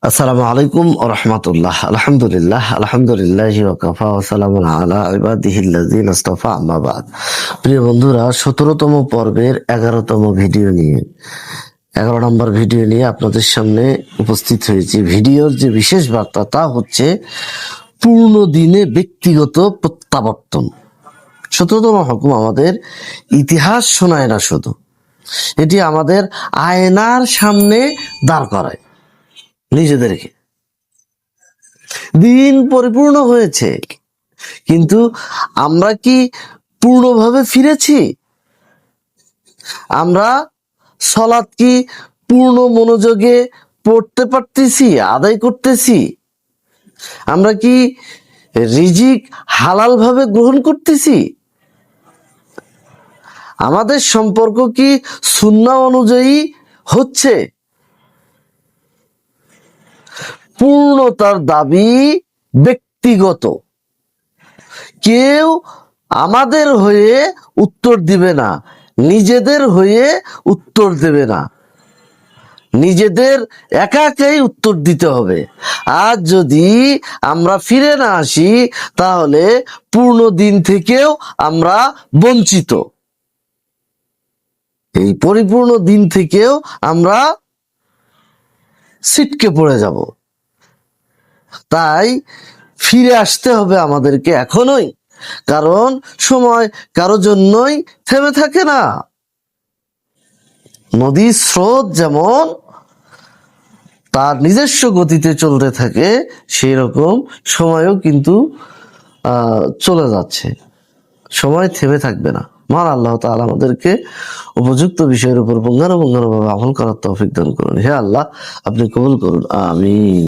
আসসালামু আলাইকুম ওয়া রাহমাতুল্লাহ। আলহামদুলিল্লাহ আলহামদুলিল্লাহি ওয়া কাফা ওয়া সালামুন আলা ইবাদিহিল্লাযিনা ইসতাফা, আম্মা বাদ। প্রিয় বন্ধুরা, 17তম পর্বের 11তম ভিডিও নিয়ে 11 নম্বর ভিডিও নিয়ে আপনাদের সামনে উপস্থিত হয়েছি। ভিডিওর যে বিশেষ বার্তা তা হচ্ছে পূর্ণ দিনে ব্যক্তিগত প্রত্যাবর্তন। 17তম হুকুম আমাদের ইতিহাস শোনায় না, শুধু এটি আমাদের আয়নার সামনে দাঁড় করায় নিজেদেরকে। দিন পরিপূর্ণ হয়েছে, কিন্তু আমরা কি পূর্ণভাবে ফিরেছি? আমরা সলাৎ কি পূর্ণ মনোযোগে পড়তে পারতেছি, আদায় করতেছি? আমরা কি রিজিক হালাল ভাবে গ্রহণ করতেছি? আমাদের সম্পর্ক কি সুন্নাহ অনুযায়ী হচ্ছে? পূর্ণতার দাবি ব্যক্তিগত। কেউ আমাদের হয়ে উত্তর দিবে না, নিজেদের হয়ে উত্তর দেবে না, নিজেদের একা একাই উত্তর দিতে হবে। আর যদি আমরা ফিরে না আসি, তাহলে পূর্ণ দিন থেকেও আমরা বঞ্চিত, এই পরিপূর্ণ দিন থেকেও আমরা ছিটকে পড়ে যাব। তাই ফিরে আসতে হবে আমাদেরকে এখনই, কারণ সময় কারো জন্যই থেমে থাকে না। নদীর স্রোত যেমন তার নিজস্ব গতিতে চলতে থাকে, সেই রকম সময়ও কিন্তু চলে যাচ্ছে, সময় থেমে থাকবে না। মহান আল্লাহ তাআলা আমাদেরকে উপযুক্ত বিষয়ের উপর পুঙ্খানুপুঙ্খানুভাবে আমল করার তৌফিক দান করুন। হে আল্লাহ, আপনি কবুল করুন, আমিন।